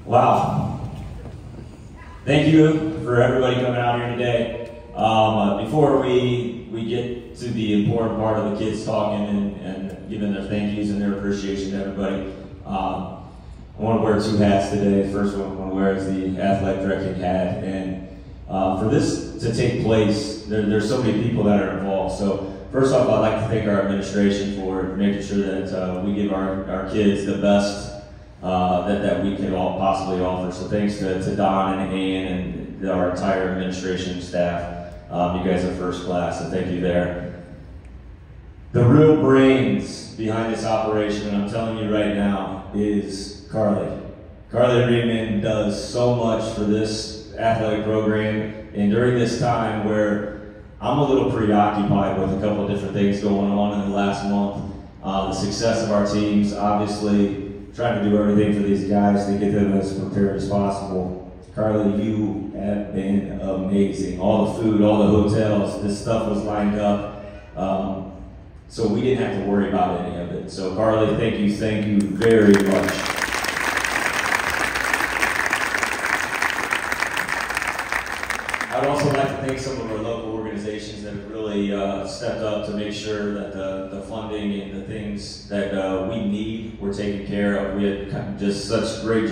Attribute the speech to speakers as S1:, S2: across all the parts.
S1: Wow. Thank you for everybody coming out here today. Before we get to the important part of the kids talking and giving their thank yous and their appreciation to everybody, I want to wear two hats today. First one I want to wear is the athletic directing hat. And for this to take place, there's so many people that are involved. So first off, I'd like to thank our administration for making sure that we give our kids the best that we can all possibly offer. So thanks to Don and Ann and our entire administration staff. You guys are first class, so thank you there. The real brains behind this operation, and I'm telling you right now, is Carly. Carly Reedman does so much for this athletic program, and during this time where I'm a little preoccupied with a couple of different things going on in the last month, the success of our teams, obviously trying to do everything for these guys to get them as prepared as possible. Carly, you have been amazing. All the food, all the hotels, this stuff was lined up. So we didn't have to worry about any of it. So Carly, thank you very much. I'd also like to thank some of our local organizations that have really stepped up to make sure that the funding and the things that we need were taken care of. We had just such great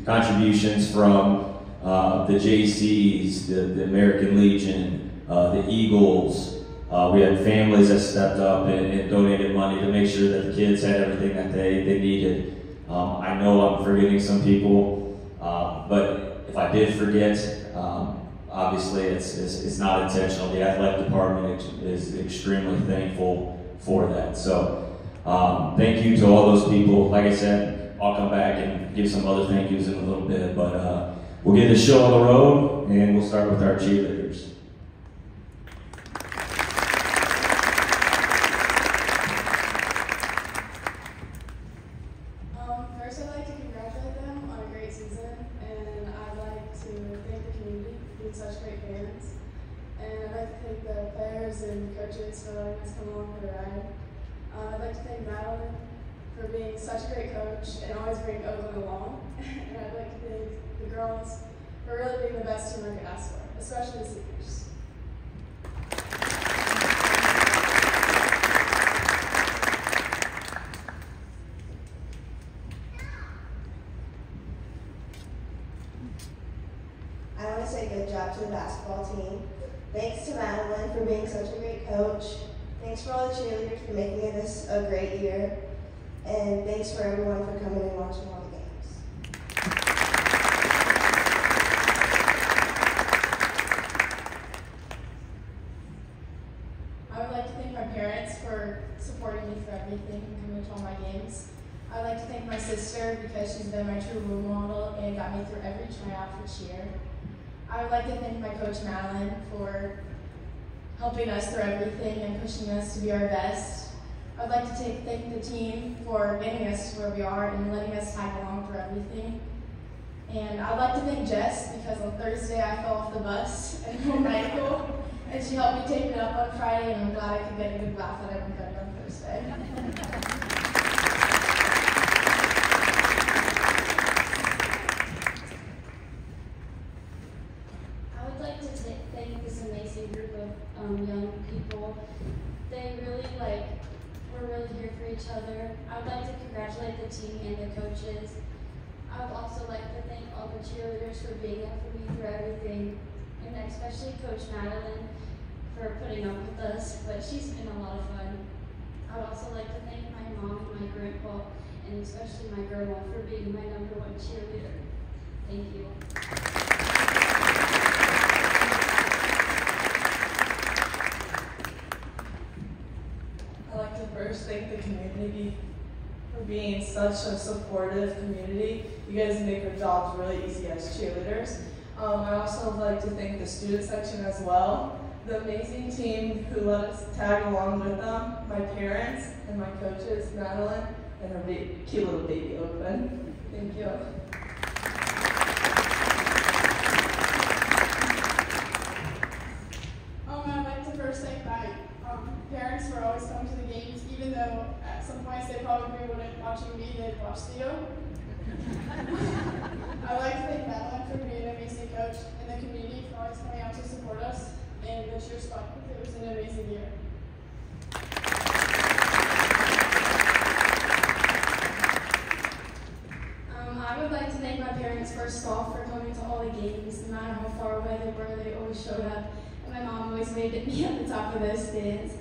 S1: contributions from the JCs, the American Legion, the Eagles. We had families that stepped up and donated money to make sure that the kids had everything that they needed. I know I'm forgetting some people, but if I did forget, obviously it's not intentional. The athletic department is extremely thankful for that. So thank you to all those people. Like I said, I'll come back and give some other thank yous in a little bit, but we'll get the show on the road, and we'll start with our cheerleaders.
S2: First, I'd like to congratulate them on a great season, and I'd like to thank the community for being such great fans. And I'd like to thank the players and coaches for letting us come along for the ride. I'd like to thank Madeline for being such a great coach and always bringing Oakland along. And I'd like to thank the girls for really being the best team I could ask for, especially the seniors.
S3: basketball team. Thanks to Madeline for being such a great coach. Thanks for all the cheerleaders for making this a great year. And thanks for everyone for coming and watching all the games.
S2: I would like to thank my parents for supporting me through everything and coming to all my games. I would like to thank my sister because she's been my true role model and got me through every tryout for cheer. I would like to thank my coach Madeline for helping us through everything and pushing us to be our best. I'd like to thank the team for getting us to where we are and letting us tag along for everything. And I'd like to thank Jess because on Thursday I fell off the bus and broke my ankle, and she helped me tape it up on Friday, and I'm glad I could get a good laugh at everybody on Thursday.
S4: I would like to thank this amazing group of young people. They really we're really here for each other. I would like to congratulate the team and the coaches. I would also like to thank all the cheerleaders for being there for me through everything, and especially Coach Madeline for putting up with us, but she's been a lot of fun. I would also like to thank my mom and my grandpa, and especially my grandma for being my #1 cheerleader. Thank you.
S5: I'd like to first thank the community for being such a supportive community. You guys make our jobs really easy as cheerleaders. I also would like to thank the student section as well, the amazing team who let us tag along with them, my parents, and my coaches, Madeline, and her cute little baby Open. Thank you.
S2: I'd like to first thank my parents for always coming to the games, even though at some points they probably wouldn't watching me, they'd watch Theo. I'd like to thank Madeline for being an amazing coach and the community for always coming out to support us and the cheer squad. It was an amazing year. I would like to thank my parents first off for coming to all the games, no matter how far away they were, they always showed up. My mom always waved at me at the top of those stands.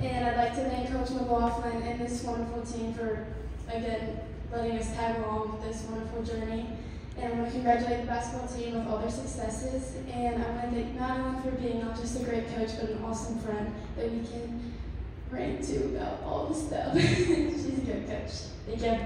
S2: And I'd like to thank Coach McLaughlin and this wonderful team for, again, letting us tag along with this wonderful journey. And I want to congratulate the basketball team with all their successes. And I want to thank Madeline for being not just a great coach, but an awesome friend that we can rant to about all the stuff. She's a good coach. Thank you.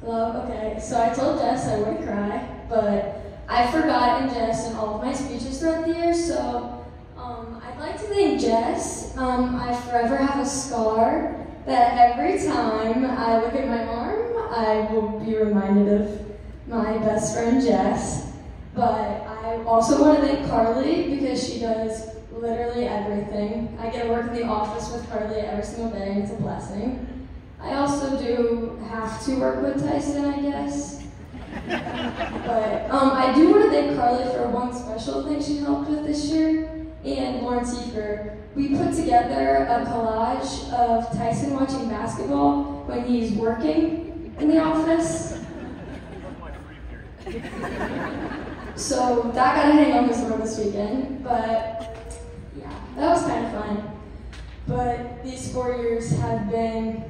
S6: Hello, okay, so I told Jess I wouldn't cry, but I've forgotten Jess in all of my speeches throughout the year, so I'd like to thank Jess. I forever have a scar that every time I look at my arm, I will be reminded of my best friend Jess. But I also want to thank Carly because she does literally everything. I get to work in the office with Carly every single day, and it's a blessing. I also do have to work with Tyson, I guess. But I do want to thank Carly for one special thing she helped with this year, and Lauren Siefer. We put together a collage of Tyson watching basketball when he's working in the office. So that got to hang on his door this weekend, but yeah, that was kind of fun. But these 4 years have been,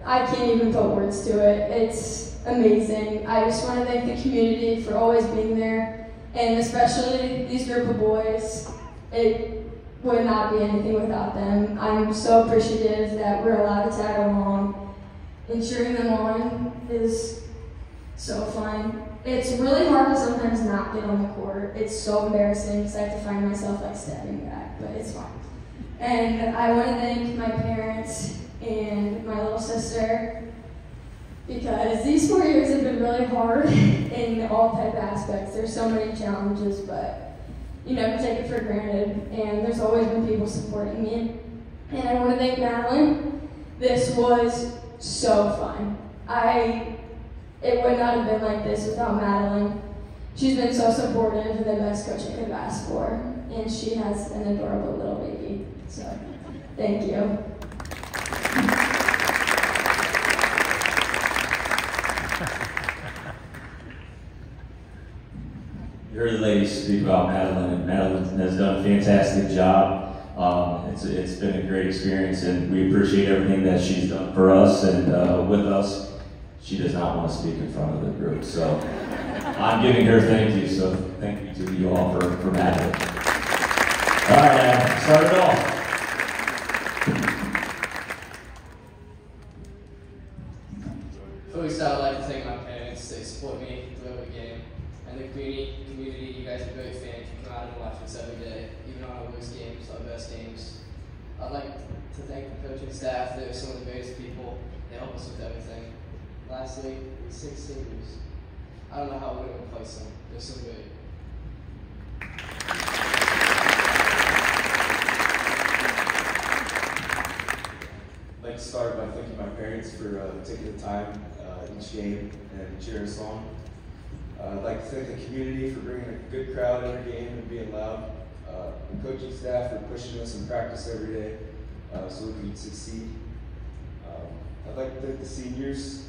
S6: I can't even put words to it. It's amazing. I just want to thank the community for always being there, and especially these group of boys. It would not be anything without them. I'm so appreciative that we're allowed to tag along, and cheering them on is so fun. It's really hard to sometimes not get on the court. It's so embarrassing because I have to find myself stepping back, but it's fine. And I want to thank my parents and my little sister, because these 4 years have been really hard in all type of aspects. There's so many challenges, but you never take it for granted, and there's always been people supporting me. And I want to thank Madeline. This was so fun. It would not have been like this without Madeline. She's been so supportive and the best coach I could have asked for, and she has an adorable little baby. So, thank you.
S1: You heard the ladies speak about Madeline, and Madeline has done a fantastic job. It's been a great experience, and we appreciate everything that she's done for us and with us. She does not want to speak in front of the group, so I'm giving her thank you. So thank you to you all for Madeline. All right, start it off.
S7: First, I would like to thank my parents. They support me through every game. And the community, you guys are great fans. You come out and watch us every day, even on our worst games, our best games. I'd like to thank the coaching staff. They're some of the greatest people. They help us with everything. Lastly, the 6 seniors. I don't know how we're going to replace them. They're so great.
S8: I'd like to start by thanking my parents for taking the time each game and cheering us on. I'd like to thank the community for bringing a good crowd every game and being loud. The coaching staff for pushing us in practice every day so we can succeed. I'd like to thank the seniors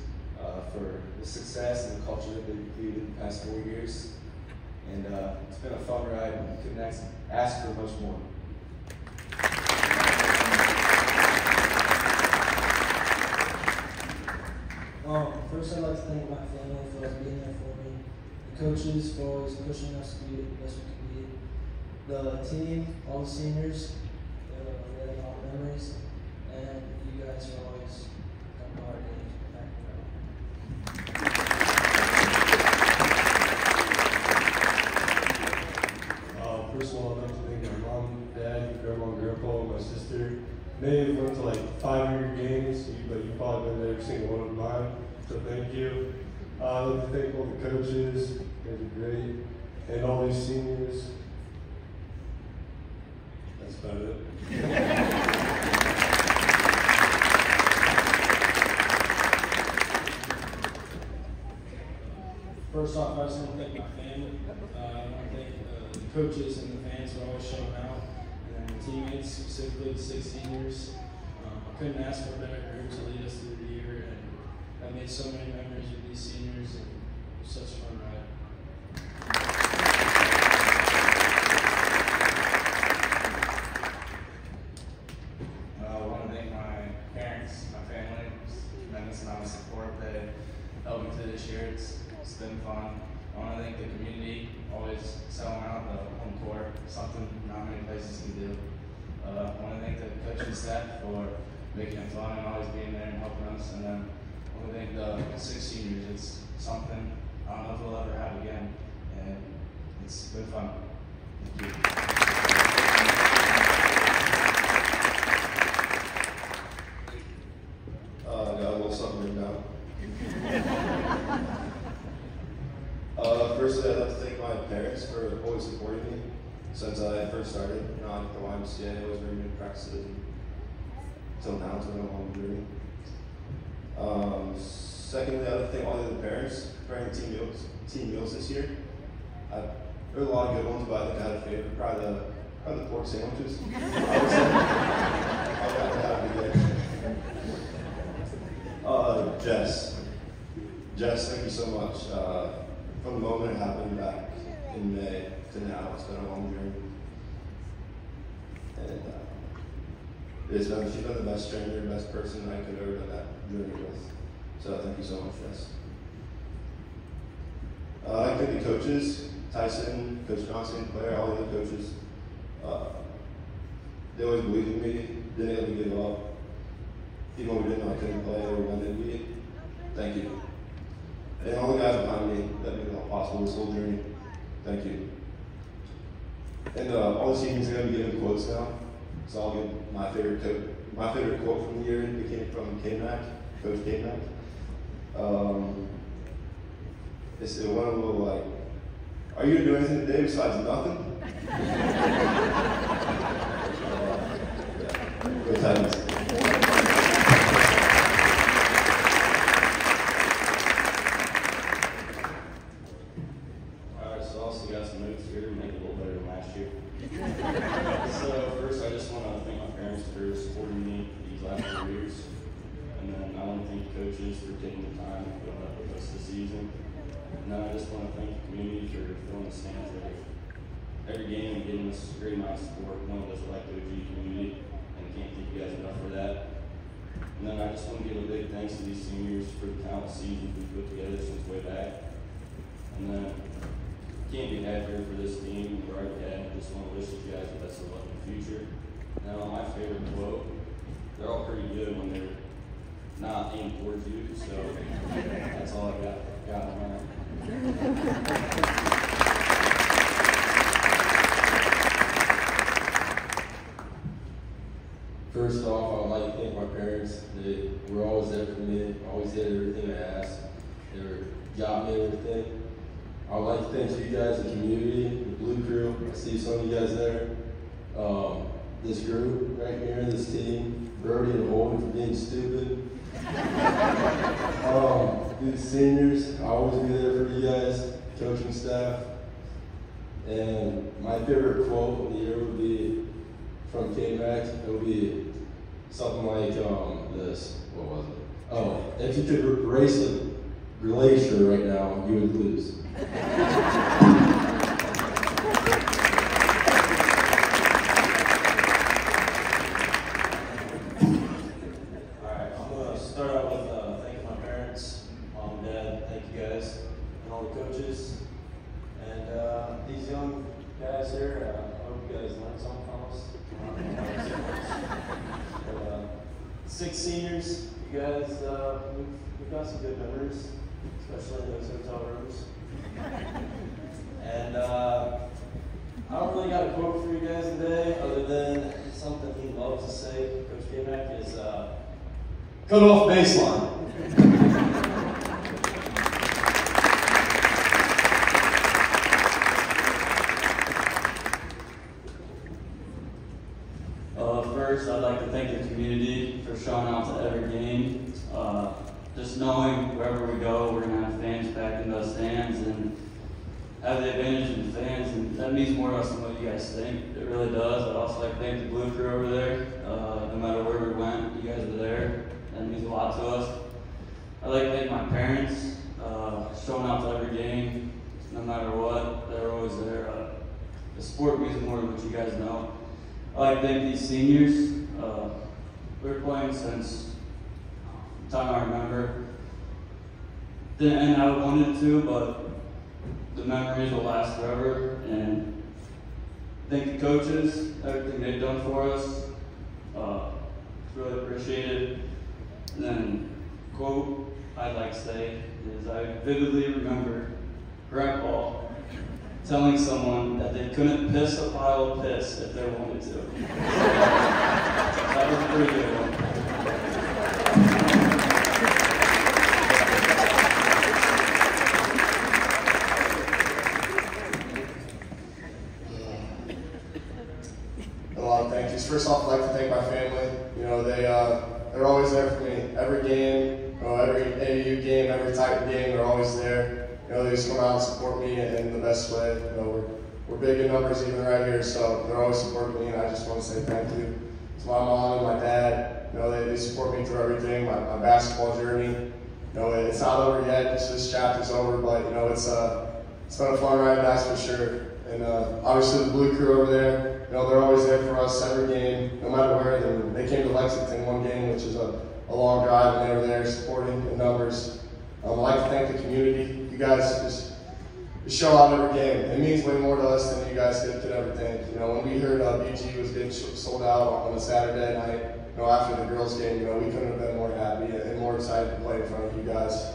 S8: for the success and the culture that they've created in the past 4 years. And it's been a fun ride, and we couldn't ask for much more.
S9: First, I'd like to thank my family for always being there for me, the coaches for always pushing us to be the best we can be, the team, all the seniors, we had a lot of memories, and you guys are always coming to our games back
S10: and First of all, I'd like to thank my mom, dad, grandma, and grandpa, my sister. Many of them went to like 500 games, but you've probably been to every single one of mine. So thank you. I'd like to thank all the coaches, you guys are great, and all these seniors. That's about it.
S9: First off, I just want to thank my family. I want to thank the coaches and the fans for always showing out, and then the teammates, specifically the 6 seniors. I couldn't ask for a better group to lead us through the year, and I made so many memories with these seniors, and it was such a fun ride.
S11: I want to thank my parents, my family, tremendous amount of support. They helped me through this year. It's been fun. I want to thank the community, always selling out the home court, something not many places can do. I want to thank the coaching staff for making it fun and always being there and helping us. And then I want to thank the 6 seniors. It's something I don't know if we'll ever have again, and it's been fun. Thank you.
S10: I got a little something written down. First, I'd like to thank my parents for always supporting me since I first started. You know, at the YMCA, always bringing me to practices. Until now, it's been a long journey. Secondly, I'd like to thank all the other parents for bringing team meals this year. There were a lot of good ones, but I think I had a favorite. Probably the pork sandwiches. I would say. Jess, thank you so much. From the moment it happened back in May to now, it's been a long journey. And she's been the best trainer, best person I could ever done that journey with. So thank you so much, Jess. I thank the coaches, Tyson, Coach Johnson, Claire, all the other coaches. They always believed in me, didn't let me give up. Even when we didn't know I couldn't play or when did we. Thank you. And all the guys behind me that made it all possible this whole journey. Thank you. And all the seniors are going to be giving quotes now. So I'll give my favorite quote from the year. It came from K-Mac, Coach K-Mac. It's one of the little like, are you going to do anything today besides nothing? Go Titans.
S8: Alright, so I also got some notes here to make it a little better than last year. So first, I just want to thank my parents for supporting me these last 4 years. And then I want to thank the coaches for taking the time and putting up with us this
S12: want to thank the community for filling the stands every game and giving us great amount of support. No one does it like the OG community, and can't thank you guys enough for that. And then I just want to give a big thanks to these seniors for the countless seasons we've put together since way back. And then can't be happier for this team. We're already had. I just want to wish you guys the best of luck in the future. Now, my favorite quote, they're all pretty good when they're not aimed towards you, so that's all I got in mind.
S13: First off, I would like to thank my parents. They were always there for me, always did everything I asked. They got me everything. I would like to thank you guys, the community, the Blue Crew. I see some of you guys there. This group right here, this team, Brody and Holden for being stupid. These seniors, I always be there for you guys, coaching staff. And my favorite quote of the year would be from K-Mac. It would be something like this. What was it? Oh, if you could race a glacier right now, you would lose.
S12: These young guys here, I hope you guys learned something from us. 6 seniors, you guys, we've got some good memories, especially in those hotel rooms. And I don't really got a quote for you guys today, other than something he loves to say, Coach K-Mac, is cut off baseline. First, I'd like to thank the community for showing out to every game. Just knowing wherever we go, we're going to have fans packed in those stands and have the advantage of the fans, and that means more to us than what you guys think. It really does. I'd also like to thank the Blue Crew over there. No matter where we went, you guys were there. That means a lot to us. I'd like to thank my parents, showing out to every game, no matter what. They're always there. The sport means more than what you guys know. I'd like to thank these seniors. We were playing since the time I remember. Didn't end how I wanted to, but the memories will last forever. And thank the coaches, everything they've done for us. It's really appreciated. And then, quote I'd like to say is, I vividly remember Grandpa telling someone that they couldn't piss a pile of piss if they wanted to. That was a pretty good one.
S14: A lot of thank yous. First off, I'd like to thank my family. You know, they're always there for me. Every game, you know, every AAU game, every type of game, they're always there. You know, they just come out and support me in the best way. You know, we're big in numbers even right here, so they're always supporting me, and I just want to say thank you to my mom and my dad. You know, they support me through everything, my basketball journey. You know, it's not over yet, this chapter's over, but, you know, it's been a fun ride, that's for sure. And obviously the Blue Crew over there, you know, they're always there for us every game, no matter where. They came to Lexington one game, which is a long drive, and they were there supporting in numbers. I'd like to thank the community. You guys just show out every game. It means way more to us than you guys could ever think. You know, when we heard BG was getting sold out on a Saturday night, you know, after the girls' game, you know, we couldn't have been more happy and more excited to play in front of you guys.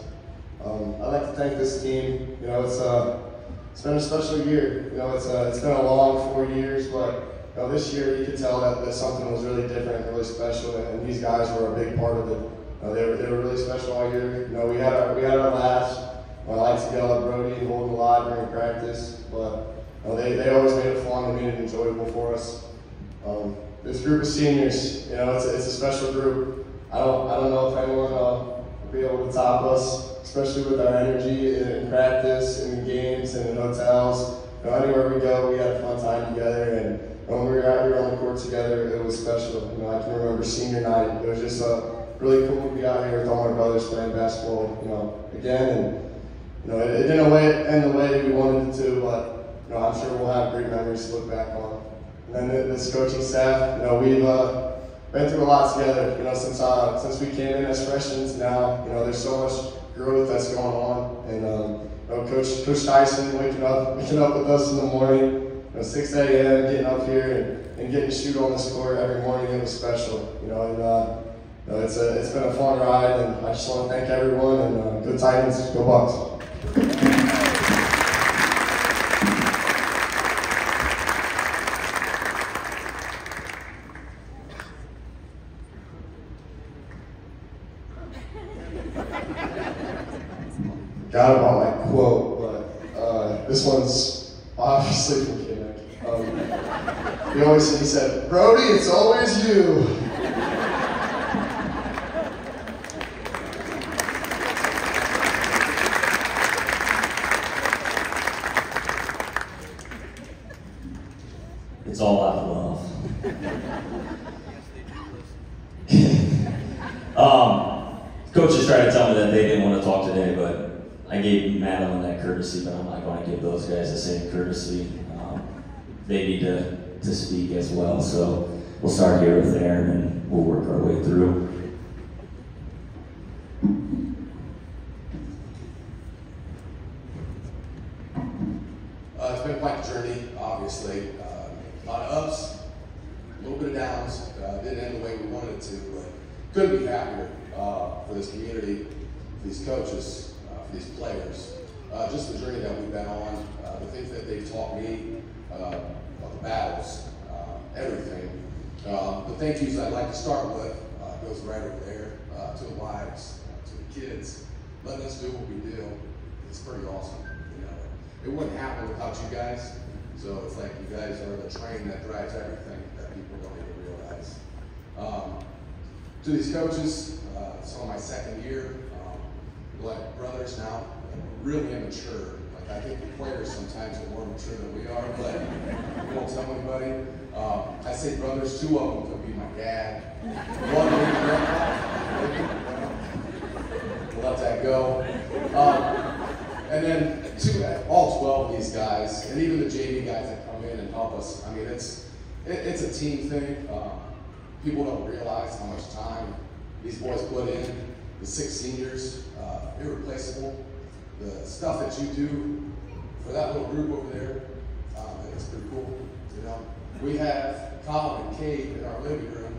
S14: I'd like to thank this team. You know, it's been a special year. You know, it's been a long 4 years, but you know, this year you could tell that something was really different, really special, and these guys were a big part of it. They were really special all year. You know, we had our laughs. I like to yell at Brody and hold him alive during practice, but you know, they always made it fun and made it enjoyable for us. This group of seniors, you know, it's a special group. I don't know if anyone will be able to top us, especially with our energy in practice, in games, and in hotels. You know, anywhere we go, we had a fun time together, and when we were out here on the court together, it was special. You know, I can remember senior night. It was just really cool to be out here with all my brothers playing basketball, you know, again. And it didn't end the way we wanted it to, but I'm sure we'll have great memories to look back on. And then this coaching staff, we've been through a lot together. Since we came in as freshmen to now, there's so much growth that's going on. And Coach Tyson waking up with us in the morning, 6 a.m. getting up here and getting to shoot on this court every morning. It was special. It's been a fun ride, and I just want to thank everyone. And go Titans, go Bucks. Forgot about my quote, but this one's obviously from Kinnick. He said, "Brody, it's always you."
S1: It's all out of love. Coaches tried to tell me that they didn't want to talk today, but I gave Madeline that courtesy, but I'm not going to give those guys the same courtesy. They need to speak as well, so we'll start here with Aaron and we'll work our way through.
S15: It's been quite a journey, obviously. A lot of ups, a little bit of downs. Didn't end the way we wanted it to, but couldn't be happier for this community, for these coaches, for these players. Just the journey that we've been on, the things that they've taught me, about the battles, everything. The thank yous I'd like to start with goes right over there to the wives, to the kids, letting us do what we do. It's pretty awesome. It wouldn't happen without you guys. So it's like you guys are the train that drives everything that people don't even realize. To these coaches, it's on my second year. We're like brothers now, really immature. I think the players sometimes are more mature than we are, but we won't tell anybody. I say brothers, 2 of them could be my dad. 1 maybe grandpa. We'll let that go. And then all 12 of these guys, and even the JV guys that come in and help us. I mean, it's a team thing. People don't realize how much time these boys put in. The 6 seniors, irreplaceable. The stuff that you do for that little group over there, it's pretty cool. We have Colin and Kate in our living room,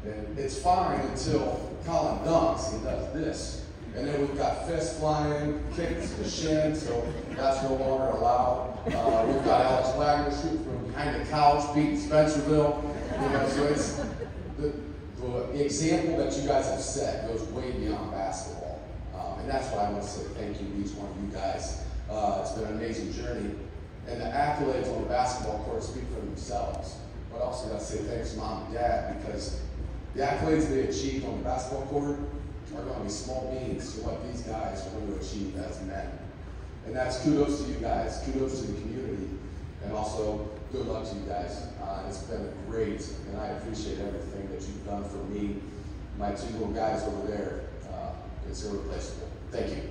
S15: and it's fine until Colin dunks and does this. And then we've got fists flying, kicks to the shin, so that's no longer allowed. We've got Alex Wagner shooting from behind the couch, beating Spencerville. So it's the example that you guys have set goes way beyond basketball. And that's why I want to say thank you to each one of you guys. It's been an amazing journey. And the accolades on the basketball court speak for themselves. But I also got to say thanks to Mom and Dad, because the accolades they achieved on the basketball court are going to be small beans to what these guys are going to achieve as men. And that's kudos to you guys, kudos to the community, and also good luck to you guys. It's been great, and I appreciate everything that you've done for me. My 2 little guys over there, it's irreplaceable. Thank you.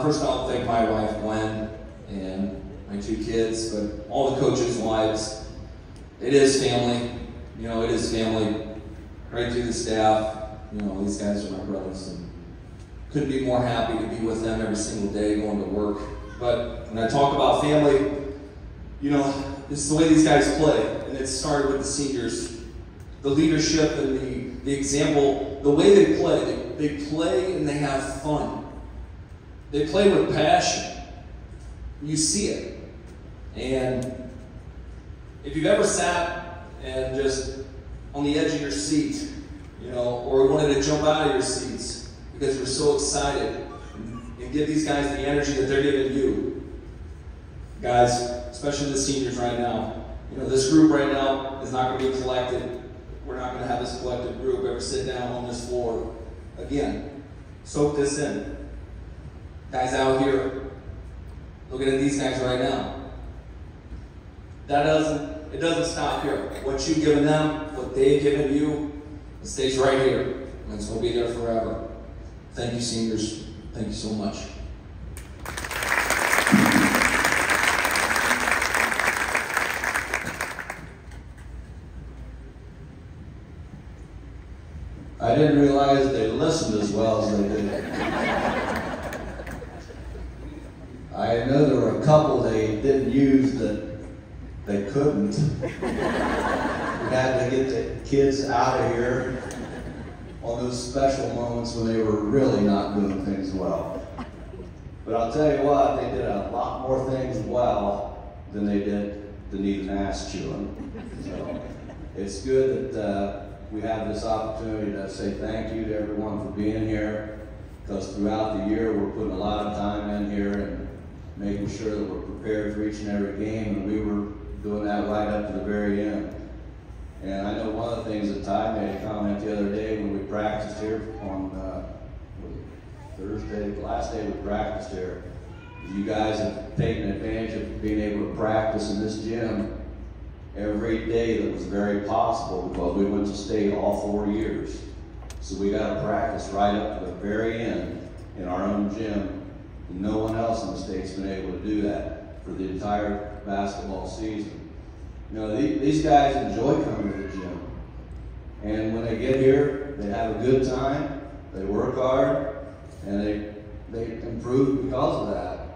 S16: First, I'll thank my wife, Gwen, and my 2 kids, but all the coaches' wives. It is family. It is family. Right through the staff. These guys are my brothers, and couldn't be more happy to be with them every single day going to work. But when I talk about family, it's the way these guys play, and it started with the seniors. The leadership and the example, the way they play and they have fun. They play with passion. You see it. And if you've ever sat and just on the edge of your seat, or wanted to jump out of your seats because you're so excited and give these guys the energy that they're giving you. Guys, especially the seniors right now, this group right now is not going to be collected. We're not going to have this collective group ever sit down on this floor again. Soak this in. Guys out here, looking at these guys right now. That doesn't it doesn't stop here. What you've given them, what they've given you, it stays right here. And it's going to be there forever. Thank you, seniors. Thank you so much.
S17: I didn't realize they listened as well as they did. I know there were a couple they didn't use that they couldn't. We had to get the kids out of here on those special moments when they were really not doing things well. But I'll tell you what, they did a lot more things well than they did the need an ass chewing. So it's good that we have this opportunity to say thank you to everyone for being here, because throughout the year we're putting a lot of time in here and making sure that we're prepared for each and every game, and we were doing that right up to the very end. And I know one of the things that Ty made a comment the other day when we practiced here on Thursday, the last day we practiced here, you guys have taken advantage of being able to practice in this gym every day that was very possible, because we went to state all 4 years. So we got to practice right up to the very end in our own gym. And no one else in the state's been able to do that for the entire basketball season. You know, these guys enjoy coming to the gym. And when they get here, they have a good time, they work hard, and they improve because of that.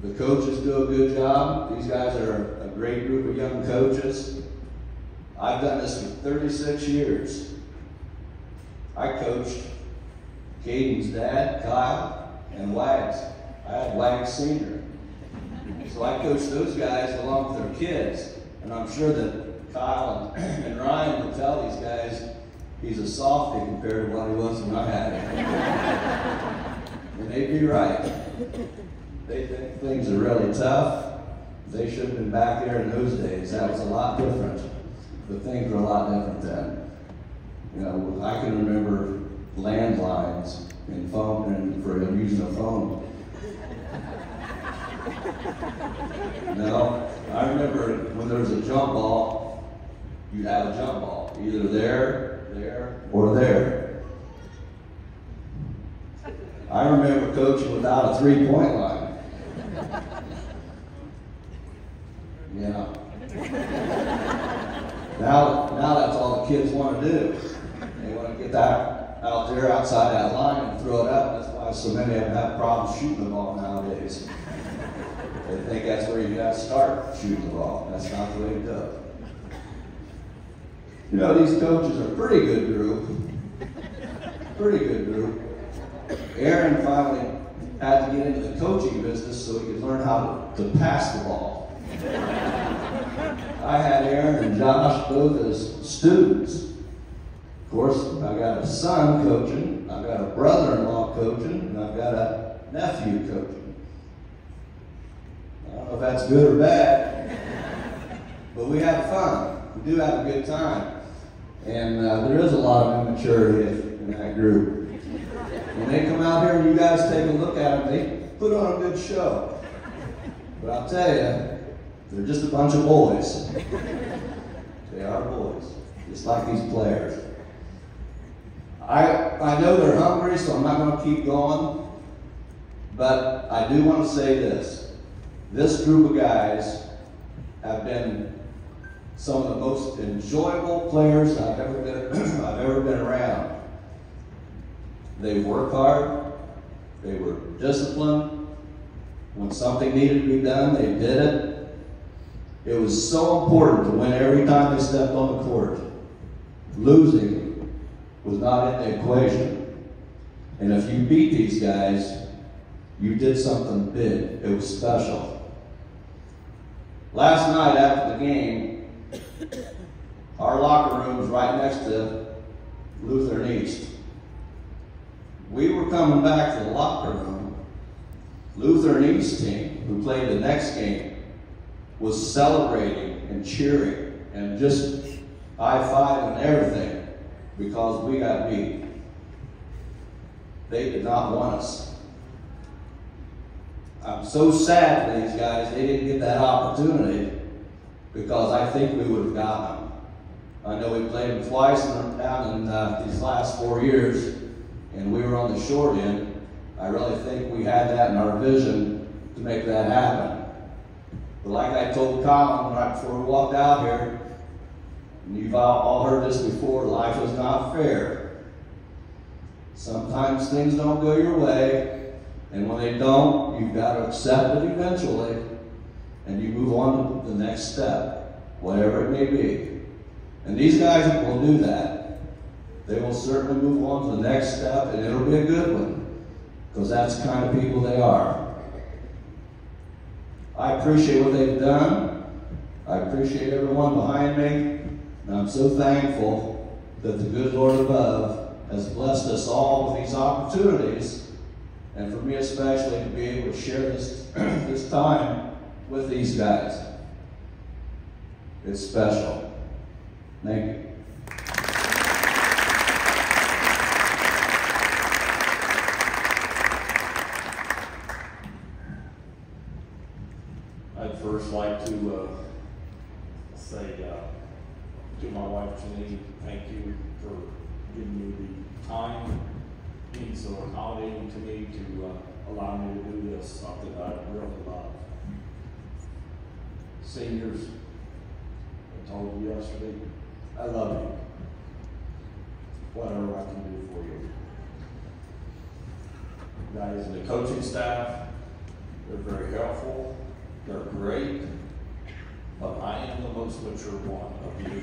S17: The coaches do a good job. These guys are a great group of young coaches. I've done this for 36 years. I coached Caden's dad, Kyle, and Wags. I had Wags Sr. So I coached those guys along with their kids. And I'm sure that Kyle and Ryan will tell these guys he's a softie compared to what he was when I had him. And they'd be right. They think things are really tough. They should have been back there in those days. That was a lot different. But things were a lot different then. You know, I can remember landlines and phone, and for using a phone. No, I remember when there was a jump ball, you'd have a jump ball, either there, or there. I remember coaching without a three-point line. Yeah. Now that's all the kids want to do. They want to get that out there outside that line and throw it up. That's why so many of them have problems shooting the ball nowadays. They think that's where you got to start shooting the ball. That's not the way to go. You know, these coaches are a pretty good group. Pretty good group. Aaron finally had to get into the coaching business so he could learn how to pass the ball. I had Aaron and Josh both as students. Of course, I got a son coaching, I've got a brother-in-law coaching, and I've got a nephew coaching. I don't know if that's good or bad, but we have fun. We do have a good time. And there is a lot of immaturity in that group. When they come out here and you guys take a look at them, they put on a good show. But I'll tell you, they're just a bunch of boys. They are boys, just like these players. I know they're hungry, so I'm not going to keep going. But I do want to say this. This group of guys have been some of the most enjoyable players I've ever been around. They work hard. They were disciplined. When something needed to be done, they did it. It was so important to win every time they stepped on the court. Losing was not in the equation. And if you beat these guys, you did something big. It was special. Last night after the game, our locker room was right next to Lutheran East. We were coming back to the locker room. Lutheran East team, who played the next game, was celebrating and cheering and just high-fiving and everything because we got beat. They did not want us. I'm so sad for these guys. They didn't get that opportunity. because I think we would have gotten them. I know we played them twice down in these last 4 years, and we were on the short end. I really think we had that in our vision to make that happen. But like I told Colin right before we walked out here, and you've all heard this before, life is not fair. Sometimes things don't go your way, and when they don't, you've got to accept it eventually, and you move on to the next step, whatever it may be. And these guys will do that. They will certainly move on to the next step, and it'll be a good one, because that's the kind of people they are. I appreciate what they've done. I appreciate everyone behind me, and I'm so thankful that the good Lord above has blessed us all with these opportunities, and for me especially to be able to share this time with these guys. It's special. Thank you.
S18: I'd first like to say to my wife Janine, thank you for giving me the time, being so accommodating to me to allow me to do this, something I really love. Seniors, I told you yesterday, I love you. Whatever I can do for you. Guys in the coaching staff, they're very helpful. They're great, but I am the most mature one of you.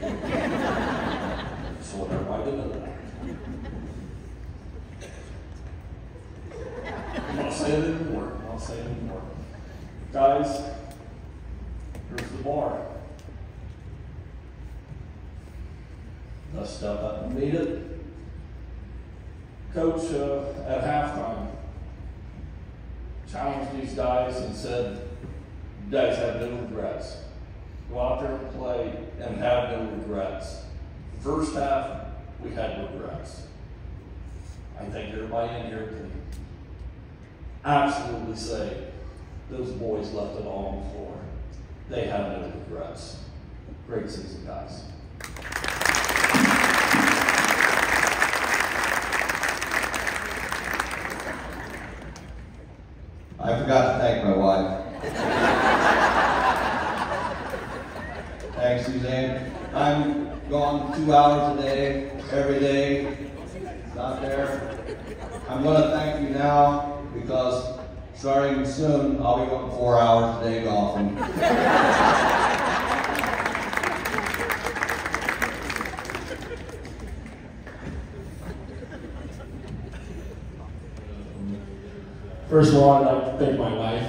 S18: So everybody know that. I'm not saying it anymore. I'm not saying it anymore. Guys, here's the bar. Let's step up and meet it. Coach at halftime challenged these guys and said, you guys have no regrets. Go out there and play and have no regrets. First half, we had regrets. I think everybody in here can absolutely say those boys left it all on the floor. They have no regrets. Great season, guys.
S17: I forgot to thank my wife. Thanks, Suzanne. I'm gone 2 hours a day, every day, out there. I'm going to thank you now because starting soon, I'll be going 4 hours a day golfing.
S9: First of all, I'd like to thank my wife.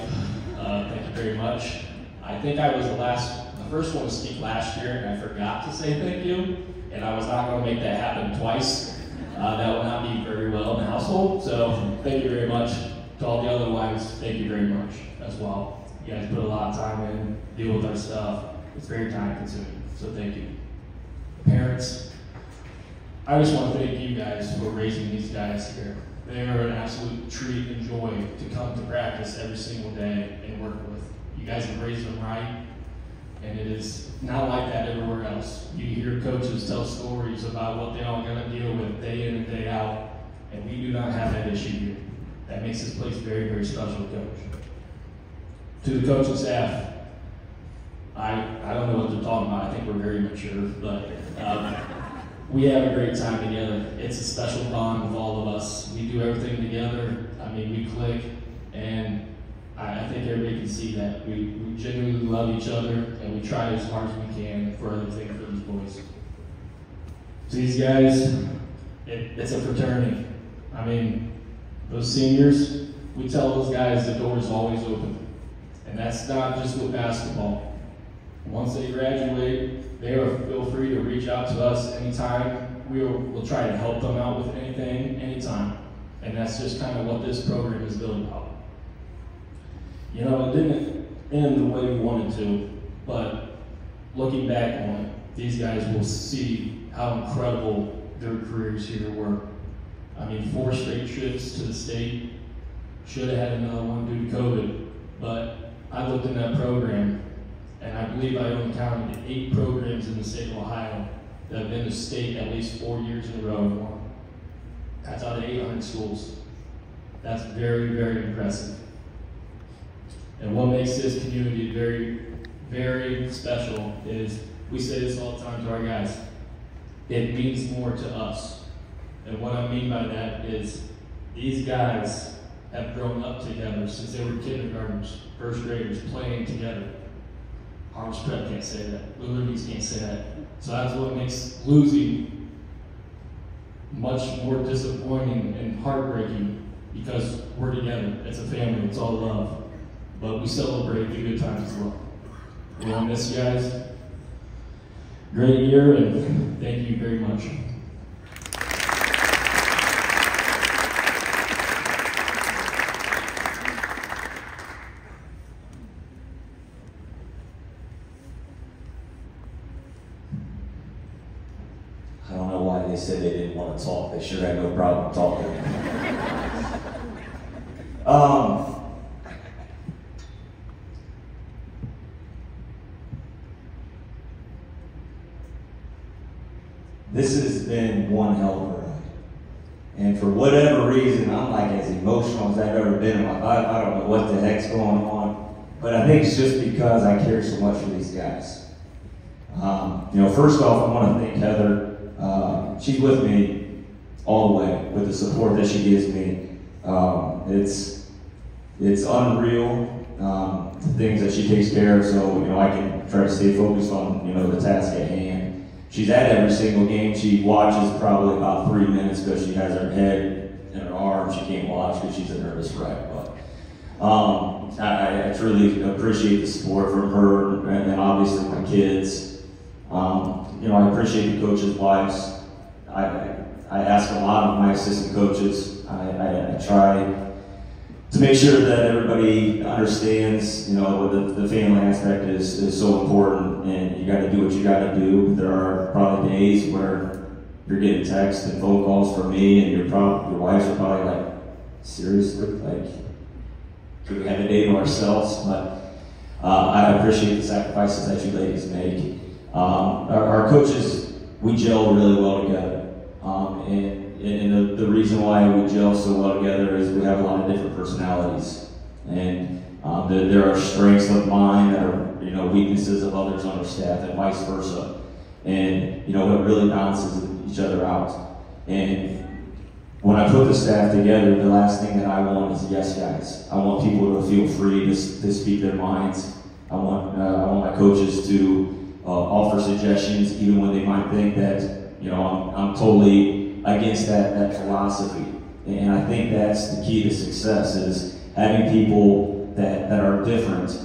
S9: Thank you very much. I think I was the first one to speak last year, and I forgot to say thank you, and I was not going to make that happen twice. That would not be very well in the household, so thank you very much. To all the other wives, thank you very much as well. You guys put a lot of time in, deal with our stuff. It's very time consuming, so thank you. Parents, I just want to thank you guys for raising these guys here. They are an absolute treat and joy to come to practice every single day and work with. You guys have raised them right, and it is not like that everywhere else. You hear coaches tell stories about what they all got to deal with day in and day out, and we do not have that issue here. That makes this place very, very special, Coach. To the coaching staff, I don't know what they're talking about. I think we're very mature, but we have a great time together. It's a special bond with all of us. We do everything together. I mean, we click, and I think everybody can see that. We genuinely love each other, and we try as hard as we can for everything for these boys. To these guys, it's a fraternity. I mean, those seniors, we tell those guys the door is always open. And that's not just with basketball. Once they graduate, they feel free to reach out to us anytime. We'll try to help them out with anything, anytime. And that's just kind of what this program is built about. You know, it didn't end the way we wanted to, but looking back on it, these guys will see how incredible their careers here were. I mean, 4 straight trips to the state. Should have had another one due to COVID, but I looked in that program And I believe I only counted 8 programs in the state of Ohio that have been to state at least 4 years in a row and won. That's out of 800 schools. That's very, very impressive. And what makes this community very, very special is, we say this all the time to our guys, it means more to us. And what I mean by that is, these guys have grown up together since they were kindergartners, first graders, playing together. Harvest Prep can't say that. Blue Liberties can't say that. So that's what makes losing much more disappointing and heartbreaking, because we're together. It's a family. It's all love. But we celebrate the good times as well. We want to miss you guys. Great year, and thank you very much.
S1: I don't know why they said they didn't want to talk. They sure had no problem talking. This has been one hell of a ride. And for whatever reason, I'm like as emotional as I've ever been in my life. I don't know what the heck's going on. But I think it's just because I care so much for these guys. First off, I want to thank Heather. She's with me all the way with the support that she gives me. It's unreal, the things that she takes care of, so I can try to stay focused on the task at hand. She's at every single game. She watches probably about 3 minutes because she has her head in her arm. She can't watch because she's a nervous wreck. But I truly appreciate the support from her and obviously my kids. I appreciate the coaches' wives. I ask a lot of my assistant coaches. I try to make sure that everybody understands, the family aspect is so important, and you got to do what you got to do. There are probably days where you're getting texts and phone calls from me, and your wives are probably like, seriously, like, could we have a day to ourselves? But I appreciate the sacrifices that you ladies make. Our coaches, we gel really well together. And the reason why we gel so well together is we have a lot of different personalities. And there are strengths of mine that are, weaknesses of others on our staff, and vice versa. And, it really balances each other out. And when I put the staff together, the last thing that I want is yes guys. I want people to feel free to speak their minds. I want my coaches to offer suggestions, even when they might think that, I'm totally against that philosophy. And I think that's the key to success, is having people that are different,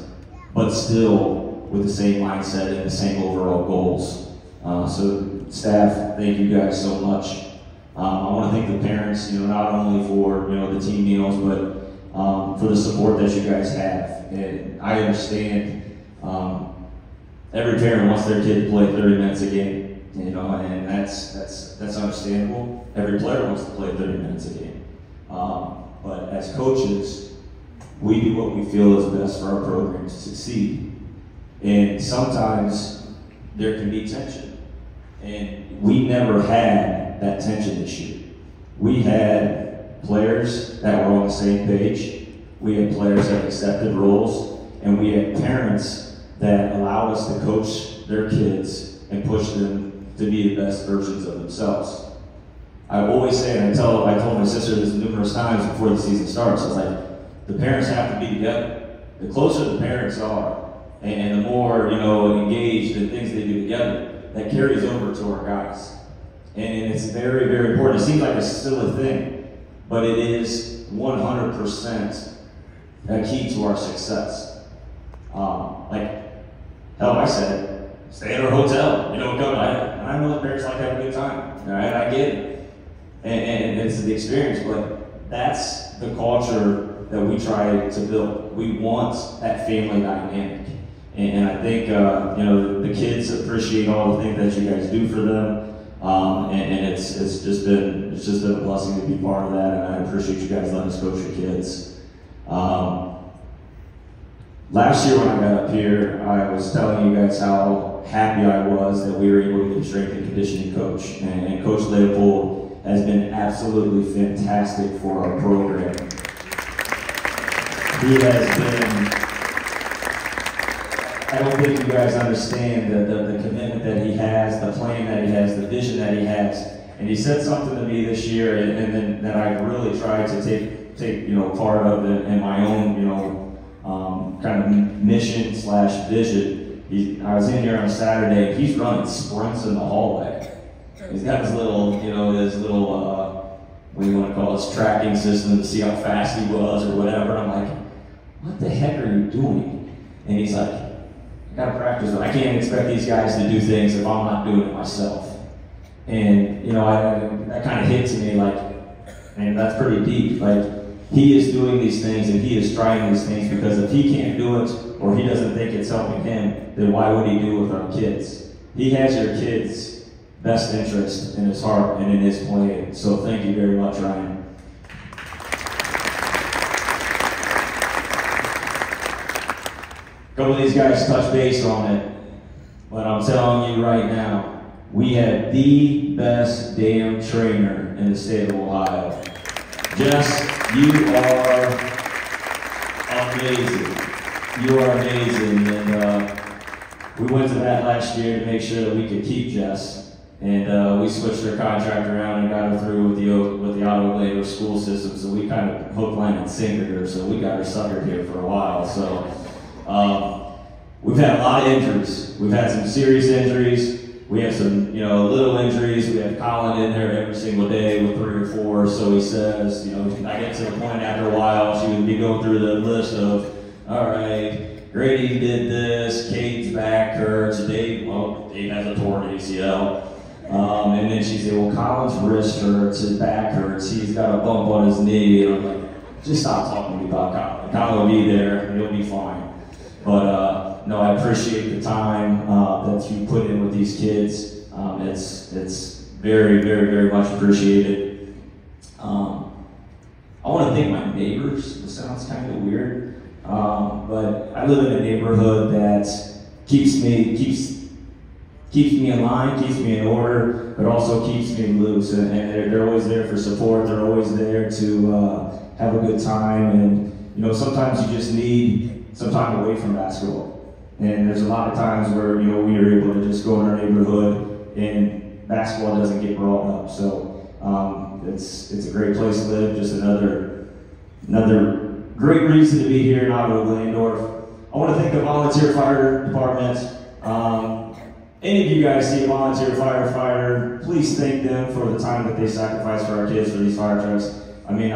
S1: but still with the same mindset and the same overall goals. So staff, thank you guys so much. I want to thank the parents, not only for, the team meals, but for the support that you guys have. And I understand every parent wants their kid to play 30 minutes a game. And that's understandable. Every player wants to play 30 minutes a game. But as coaches, we do what we feel is best for our program to succeed. And sometimes there can be tension. And we never had that tension this year. We had players that were on the same page. We had players that accepted roles. And we had parents that allowed us to coach their kids and push them to be the best versions of themselves. I always say, and I told my sister this numerous times before the season starts, I was like, the parents have to be together. The closer the parents are, and the more engaged in things they do together, that carries over to our guys. And it's very, very important. It seems like a silly thing, but it is 100% a key to our success. I said, stay at our hotel. Come. I know the parents like having a good time. All right, I get it. And it's the experience, but that's the culture that we try to build. We want that family dynamic. And I think, the kids appreciate all the things that you guys do for them. And it's just been a blessing to be part of that, and I appreciate you guys letting us coach your kids. Last year when I got up here, I was telling you guys how happy I was that we were able to get a strength and conditioning coach. And Coach Leopold has been absolutely fantastic for our program. He has been, I don't think you guys understand the commitment that he has, the plan that he has, the vision that he has. And he said something to me this year, and then that I really tried to take part of it in my own kind of mission / vision. I was in here on Saturday. He's running sprints in the hallway. He's got his little what do you want to call it, tracking system to see how fast he was or whatever. And I'm like, what the heck are you doing? And he's like, I gotta practice it. I can't expect these guys to do things if I'm not doing it myself. And that kind of hit to me like, and that's pretty deep. Like, he is doing these things and he is trying these things because if he can't do it or he doesn't think it's helping him, then why would he do it with our kids? He has your kids' best interest in his heart and in his plan. So thank you very much, Ryan. A couple of these guys touch base on it, but I'm telling you right now, we have the best damn trainer in the state of Ohio. Jess, you are amazing. You are amazing, and we went to that last year to make sure that we could keep Jess, and we switched her contract around and got her through with the Ottawa-Glandorf school system. So we kind of hook, line, and sinkered her. So we got her suckered here for a while. So we've had a lot of injuries. We've had some serious injuries. We have some, little injuries. We have Colin in there every single day with 3 or 4. So he says, I get to the point after a while, she would be going through the list of, all right, Grady did this, Kate's back hurts, Dave has a torn ACL. And then she said, well, Colin's wrist hurts, his back hurts, he's got a bump on his knee. And I'm like, just stop talking to me about Colin. Colin will be there, and he'll be fine. But no, I appreciate the time that you put in with these kids. It's very, very, very much appreciated. I want to thank my neighbors. This sounds kind of weird, but I live in a neighborhood that keeps me in line, keeps me in order, but also keeps me loose. And they're always there for support. They're always there to have a good time. And sometimes you just need some time away from basketball. And there's a lot of times where we are able to just go in our neighborhood and basketball doesn't get brought up. So it's a great place to live. Just another great reason to be here in Ottawa-Glandorf. I want to thank the volunteer fire department. Any of you guys see a volunteer firefighter, please thank them for the time that they sacrifice for our kids for these fire trucks. I mean,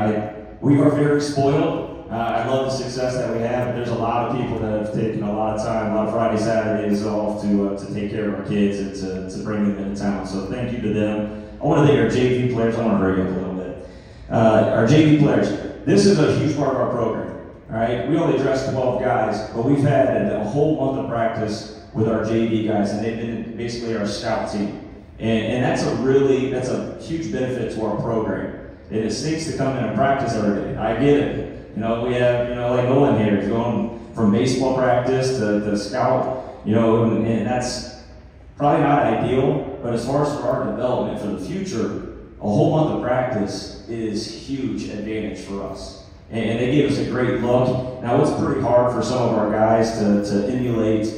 S1: we are very spoiled. I love the success that we have, but there's a lot of people that have taken a lot of time, a lot of Friday, Saturdays off to take care of our kids and to bring them into town. So thank you to them. I want to thank our JV players. I want to hurry up a little bit. Our JV players. This is a huge part of our program. All right, we only dress 12 guys, but we've had a whole month of practice with our JV guys, and they've been basically our scout team. And that's a huge benefit to our program. It stinks to come in and practice every day. I get it. We have, like Nolan here, he's going from baseball practice to scout, and that's probably not ideal, but as far as for our development for the future, a whole month of practice is huge advantage for us. And they gave us a great look. Now it's pretty hard for some of our guys to emulate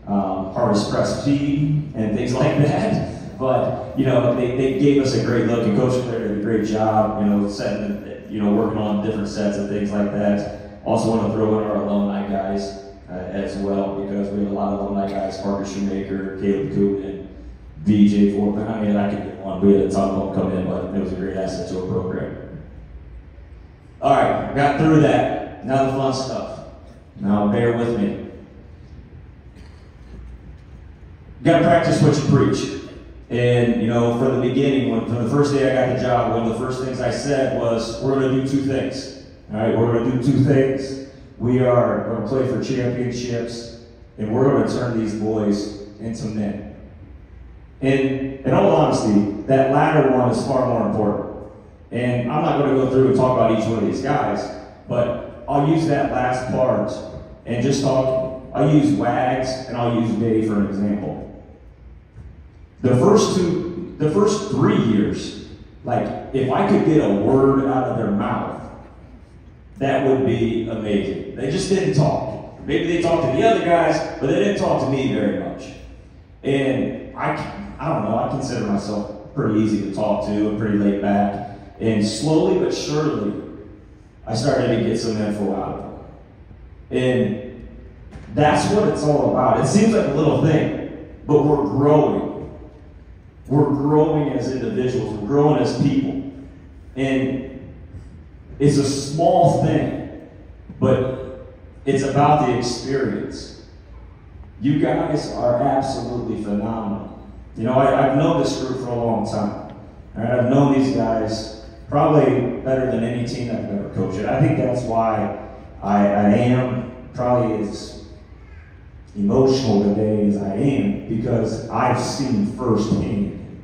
S1: hardest press speed and things like that, but they gave us a great look, and Coach Claire did a great job, setting, working on different sets and things like that. Also want to throw in our alumni guys as well, because we have a lot of alumni guys: Parker Shoemaker, Caleb Koopman, VJ Fortman. I mean, I could get one. We had a ton of them come in, but it was a great asset to our program. All right, got through that. Now the fun stuff. Now bear with me. You got to practice what you preach. And, from the beginning, from the first day I got the job, one of the first things I said was, we're going to do 2 things. All right, we're going to do 2 things. We are going to play for championships, and we're going to turn these boys into men. And in all honesty, that latter one is far more important. And I'm not going to go through and talk about each one of these guys, but I'll use that last part and just talk. I'll use Wags and I'll use Bay for an example. The first 3 years, like if I could get a word out of their mouth, that would be amazing. They just didn't talk. Maybe they talked to the other guys, but they didn't talk to me very much. And I don't know, I consider myself pretty easy to talk to and pretty laid back. And slowly but surely, I started to get some info out of them. And that's what it's all about. It seems like a little thing, but we're growing. We're growing as individuals. We're growing as people. And it's a small thing, but it's about the experience. You guys are absolutely phenomenal. You know, I've known this group for a long time. All right? I've known these guys probably better than any team I've ever coached. And I think that's why I am probably as emotional today as I am, because I've seen firsthand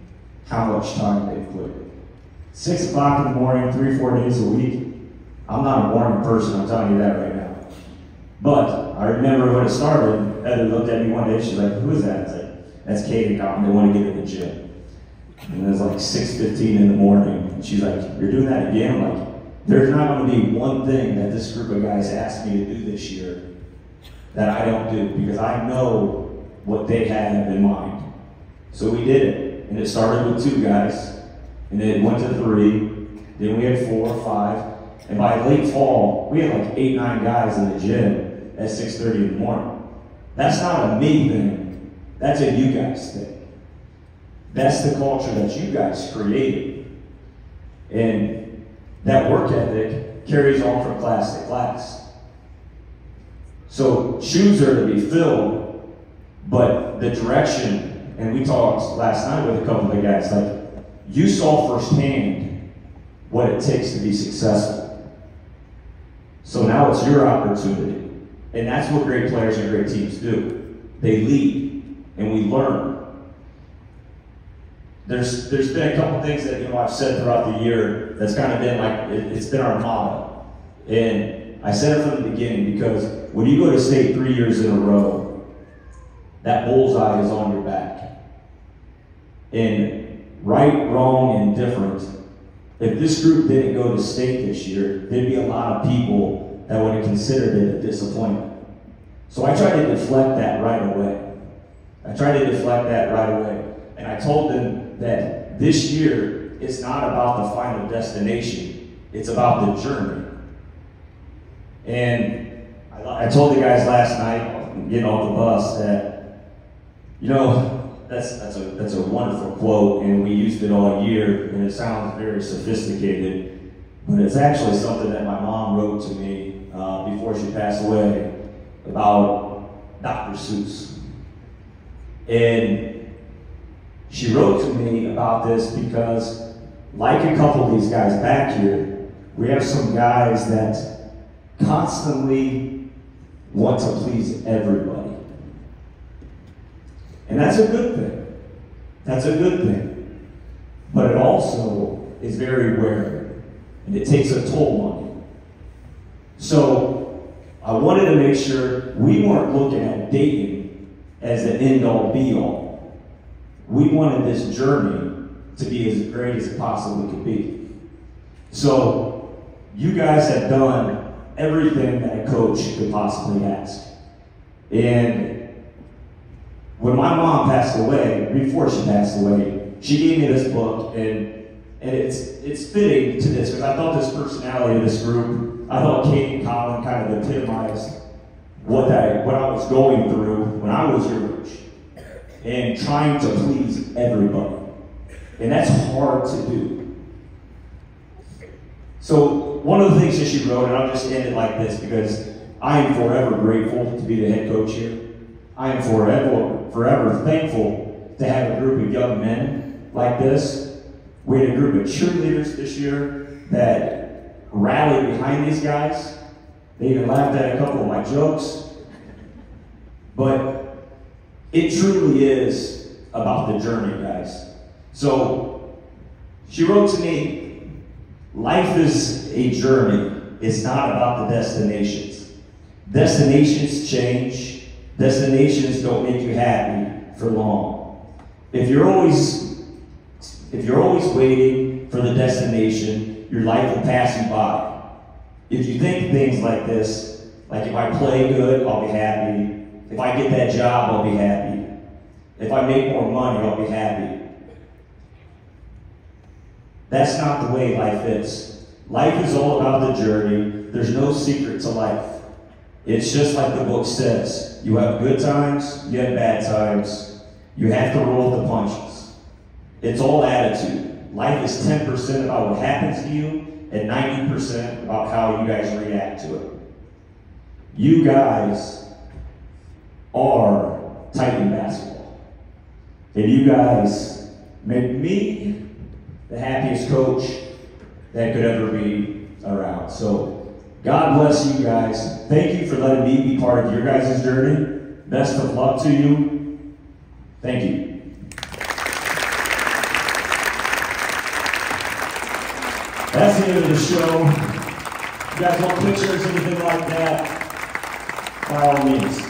S1: how much time they've put in. 6 o'clock in the morning, 3-4 days a week. I'm not a morning person, I'm telling you that right now. But I remember when it started, Heather looked at me one day, she's like, who is that? I was like, that's Kate and Cotton, they want to get in the gym. And it was like 6:15 in the morning. And she's like, you're doing that again? I'm like, there's not going to be one thing that this group of guys asked me to do this year that I don't do, because I know what they have in mind. So we did it. And it started with 2 guys, and then it went to 3, then we had 4 or 5, and by late fall, we had like 8-9 guys in the gym at 6:30 in the morning. That's not a me thing, that's a you guys thing. That's the culture that you guys created. And that work ethic carries on from class to class. So shoes are to be filled, but the direction, and we talked last night with a couple of the guys, like, you saw firsthand what it takes to be successful. So now it's your opportunity. And that's what great players and great teams do. They lead, and we learn. There's been a couple things that, you know, I've said throughout the year that's kind of been like, it's been our motto. And I said it from the beginning, because when you go to state 3 years in a row, that bullseye is on your back. And right, wrong, and different, if this group didn't go to state this year, there'd be a lot of people that would have considered it a disappointment. So I tried to deflect that right away. And I told them that this year, it's not about the final destination, it's about the journey. And I told the guys last night, getting off the bus, that, you know, that's a wonderful quote, and we used it all year, and it sounds very sophisticated, but it's actually something that my mom wrote to me before she passed away about Dr. Seuss. And she wrote to me about this because, like a couple of these guys back here, we have some guys that constantly want to please everybody. And that's a good thing. But it also is very wearing, and it takes a toll on you. So I wanted to make sure we weren't looking at dating as the end-all be-all. We wanted this journey to be as great as it possibly could be. So you guys have done everything that a coach could possibly ask. And when my mom passed away, before she passed away, she gave me this book, and it's fitting to this, because I thought this personality of this group, I thought Kate and Colin kind of epitomized what I was going through when I was your age, and trying to please everybody. And that's hard to do. So one of the things that she wrote, and I'll just end it like this, because I am forever grateful to be the head coach here. I am forever thankful to have a group of young men like this. We had a group of cheerleaders this year that rallied behind these guys. They even laughed at a couple of my jokes. But it truly is about the journey, guys. So she wrote to me, life is a journey. It's not about the destinations. Destinations change. Destinations don't make you happy for long. If you're always waiting for the destination, your life will pass you by. If you think things like this, like if I play good, I'll be happy. If I get that job, I'll be happy. If I make more money, I'll be happy. That's not the way life is. Life is all about the journey. There's no secret to life. It's just like the book says. You have good times, you have bad times. You have to roll with the punches. It's all attitude. Life is 10% about what happens to you and 90% about how you guys react to it. You guys are Titan basketball. And you guys make me the happiest coach that could ever be around. So God bless you guys. Thank you for letting me be part of your guys' journey. Best of luck to you. Thank you. That's the end of the show. If you guys want pictures, anything like that, by all means.